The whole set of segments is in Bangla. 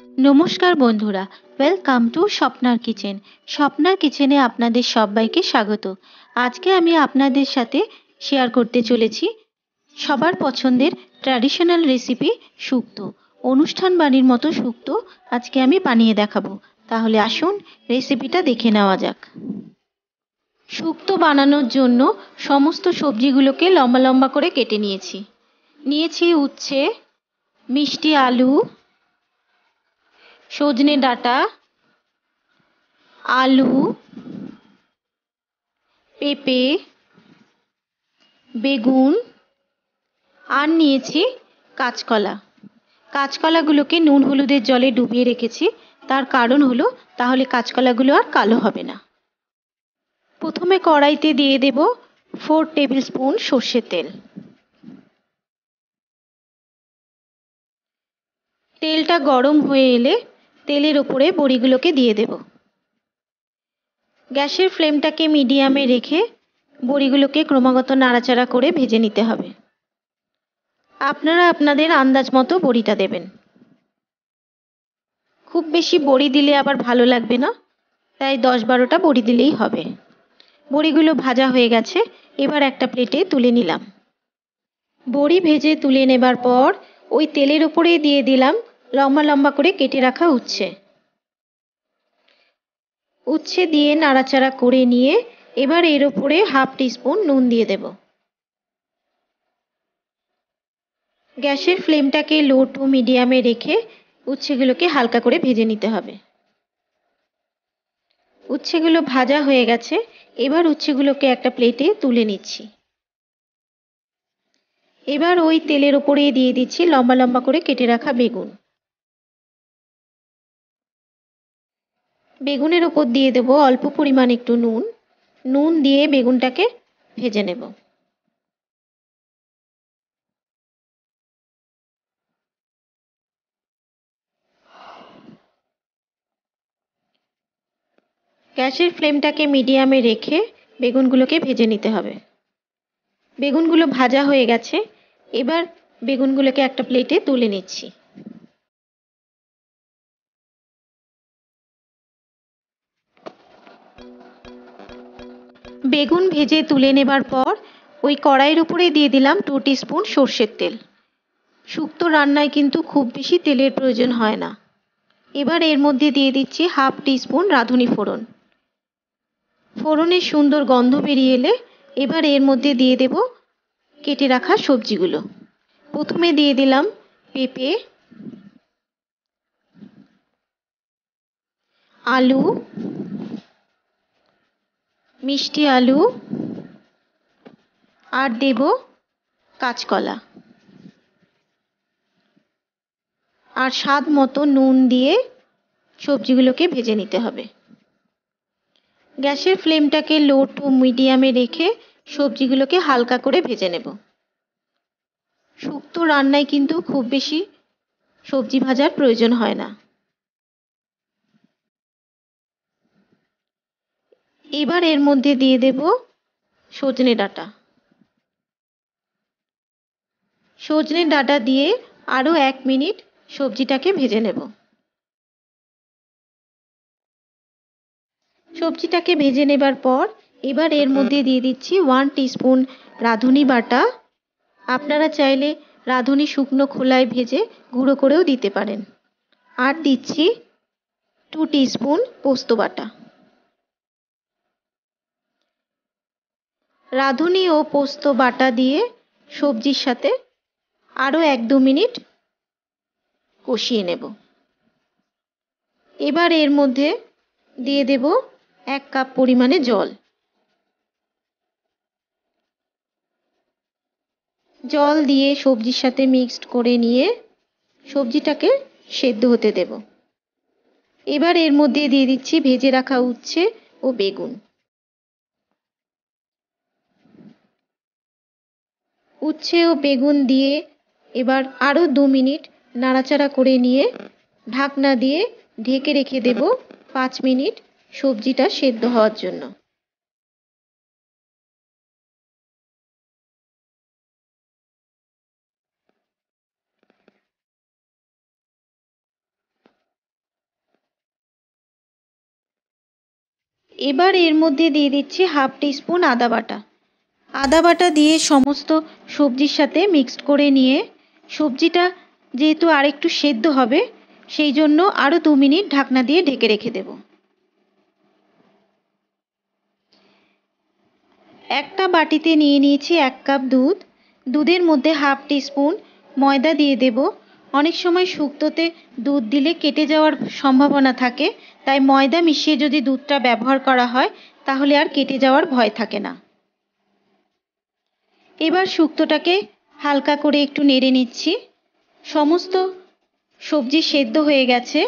নমস্কার বন্ধুরা, ওয়েলকাম টু স্বপ্নার কিচেন। স্বপ্নার কিচেনে আপনাদের সবাইকে স্বাগত। আজকে আমি আপনাদের সাথে শেয়ার করতে চলেছি সবার পছন্দের ট্র্যাডিশনাল রেসিপি শুক্তো। অনুষ্ঠান বাড়ির মতো শুক্তো আজকে আমি বানিয়ে দেখাবো। তাহলে আসুন রেসিপিটা দেখে নেওয়া যাক। শুক্তো বানানোর জন্য সমস্ত সবজিগুলোকে লম্বা লম্বা করে কেটে নিয়েছি উচ্ছে, মিষ্টি আলু, সজনে ডাঁটা, আলু, পেঁপে, বেগুন আর নিয়েছি কাঁচকলা। কাঁচকলাগুলোকে নুন হলুদের জলে ডুবিয়ে রেখেছি, তার কারণ হলো তাহলে কাঁচকলাগুলো আর কালো হবে না। প্রথমে কড়াইতে দিয়ে দেব 4 টেবিল স্পুন সর্ষের তেল। তেলটা গরম হয়ে এলে তেলের ওপরে বড়িগুলোকে দিয়ে দেব। গ্যাসের ফ্লেমটাকে মিডিয়ামে রেখে বড়িগুলোকে ক্রমাগত নাড়াচাড়া করে ভেজে নিতে হবে। আপনারা আপনাদের আন্দাজ মতো বড়িটা দেবেন। খুব বেশি বড়ি দিলে আবার ভালো লাগবে না, তাই 10-12টা বড়ি দিলেই হবে। বড়িগুলো ভাজা হয়ে গেছে, এবার একটা প্লেটে তুলে নিলাম। বড়ি ভেজে তুলে নেবার পর ওই তেলের ওপরে দিয়ে দিলাম লম্বা লম্বা করে কেটে রাখা উচ্ছে দিয়ে নাড়াচাড়া করে নিয়ে এবার এর ওপরে 1/2 টিস্পুন নুন দিয়ে দেব। গ্যাসের ফ্লেমটাকে লো টু মিডিয়ামে রেখে উচ্ছেগুলোকে হালকা করে ভেজে নিতে হবে। উচ্ছেগুলো ভাজা হয়ে গেছে, এবার উচ্ছেগুলোকে একটা প্লেটে তুলে নিচ্ছি। এবার ওই তেলের ওপরে দিয়ে দিচ্ছি লম্বা লম্বা করে কেটে রাখা বেগুন। বেগুনের ওপর দিয়ে দেব অল্প পরিমাণ একটু নুন দিয়ে বেগুনটাকে ভেজে নেব। গ্যাসের ফ্লেমটাকে মিডিয়ামে রেখে বেগুনগুলোকে ভেজে নিতে হবে। বেগুনগুলো ভাজা হয়ে গেছে, এবার বেগুনগুলোকে একটা প্লেটে তুলে নিচ্ছি। বেগুন ভেজে তুলে নেবার পর ওই কড়াইয়ের উপরে দিয়ে দিলাম 2 টিস্পুন সর্ষের তেল। শুক্তো রান্নায় কিন্তু খুব বেশি তেলের প্রয়োজন হয় না। এবার এর মধ্যে দিয়ে দিচ্ছি 1/2 টিস্পুন রাঁধুনি ফোড়ন। ফোড়নের সুন্দর গন্ধ বেরিয়ে এলে এবার এর মধ্যে দিয়ে দেব কেটে রাখা সবজিগুলো। প্রথমে দিয়ে দিলাম পেঁপে, আলু, মিষ্টি আলু আর দেব কাঁচকলা। আর স্বাদ মতো নুন দিয়ে সবজিগুলোকে ভেজে নিতে হবে। গ্যাসের ফ্লেমটাকে লো টু মিডিয়ামে রেখে সবজিগুলোকে হালকা করে ভেজে নেব। শুক্তো রান্নায় কিন্তু খুব বেশি সবজি ভাজার প্রয়োজন হয় না। এবার এর মধ্যে দিয়ে দেব সজনে ডাঁটা। সজনে ডাঁটা দিয়ে আরও 1 মিনিট সবজিটাকে ভেজে নেব। সবজিটাকে ভেজে নেবার পর এবার এর মধ্যে দিয়ে দিচ্ছি 1 টিস্পুন রাঁধুনি বাটা। আপনারা চাইলে রাঁধুনি শুকনো খোলায় ভেজে গুঁড়ো করেও দিতে পারেন। আর দিচ্ছি 2 টিস্পুন পোস্ত বাটা। রাঁধুনি ও পোস্ত বাটা দিয়ে সবজির সাথে আরও 1-2 মিনিট কষিয়ে নেব। এবার এর মধ্যে দিয়ে দেব 1 কাপ পরিমাণে জল। জল দিয়ে সবজির সাথে মিক্সড করে নিয়ে সবজিটাকে সেদ্ধ হতে দেব। এবার এর মধ্যে দিয়ে দিচ্ছি ভেজে রাখা উচ্ছে ও বেগুন। উচ্ছে ও বেগুন দিয়ে এবার আরও 2 মিনিট নাড়াচাড়া করে নিয়ে ঢাকনা দিয়ে ঢেকে রেখে দেব 5 মিনিট সবজিটা সেদ্ধ হওয়ার জন্য। এবার এর মধ্যে দিয়ে দিচ্ছি হাফ টিস্পুন আদা বাটা। আদা বাটা দিয়ে সমস্ত সবজির সাথে মিক্সড করে নিয়ে সবজিটা যেহেতু আরেকটু সেদ্ধ হবে সেই জন্য আরও 2 মিনিট ঢাকনা দিয়ে ঢেকে রেখে দেব। একটা বাটিতে নিয়ে নিয়েছি 1 কাপ দুধ। দুধের মধ্যে হাফ টিস্পুন ময়দা দিয়ে দেব। অনেক সময় শুক্তোতে দুধ দিলে কেটে যাওয়ার সম্ভাবনা থাকে, তাই ময়দা মিশিয়ে যদি দুধটা ব্যবহার করা হয় তাহলে আর কেটে যাওয়ার ভয় থাকে না। এবার শুক্তোটাকে হালকা করে একটু নেড়ে নিচ্ছি। সমস্ত সবজি সেদ্ধ হয়ে গেছে।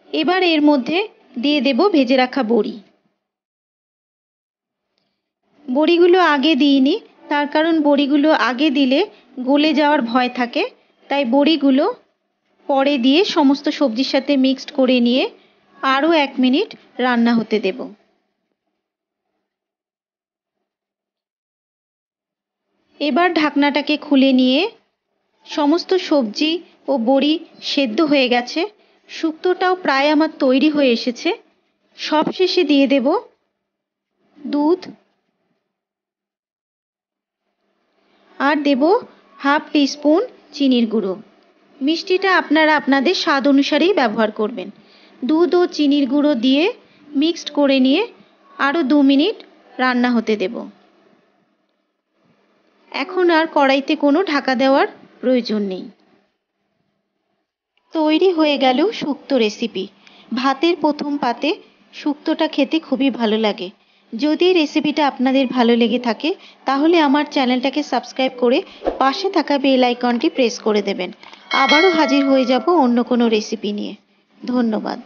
এবার এর মধ্যে দিয়ে দেব ভেজে রাখা বড়ি। বড়িগুলো আগে দিইনি, তার কারণ বড়িগুলো আগে দিলে গলে যাওয়ার ভয় থাকে, তাই বড়িগুলো পরে দিয়ে সমস্ত সবজির সাথে মিক্সড করে নিয়ে আরও 1 মিনিট রান্না হতে দেব। এবার ঢাকনাটাকে খুলে নিয়ে সমস্ত সবজি ও বড়ি সেদ্ধ হয়ে গেছে, শুক্তোটাও প্রায় আমার তৈরি হয়ে এসেছে। সবশেষে দিয়ে দেব দুধ আর দেব হাফ টিস্পুন চিনির গুঁড়ো। মিষ্টিটা আপনারা আপনাদের স্বাদ অনুসারেই ব্যবহার করবেন। দুধ ও চিনির গুঁড়ো দিয়ে মিক্সড করে নিয়ে আরও 2 মিনিট রান্না হতে দেব। এখন আর কড়াইতে কোনো ঢাকা দেওয়ার প্রয়োজন নেই। তৈরি হয়ে গেল শুক্তো রেসিপি। ভাতের প্রথম পাতে শুক্তোটা খেতে খুবই ভালো লাগে। যদি রেসিপিটা আপনাদের ভালো লেগে থাকে তাহলে আমার চ্যানেলটাকে সাবস্ক্রাইব করে পাশে থাকা বেল আইকনটি প্রেস করে দেবেন। আবারও হাজির হয়ে যাব অন্য কোনো রেসিপি নিয়ে। ধন্যবাদ।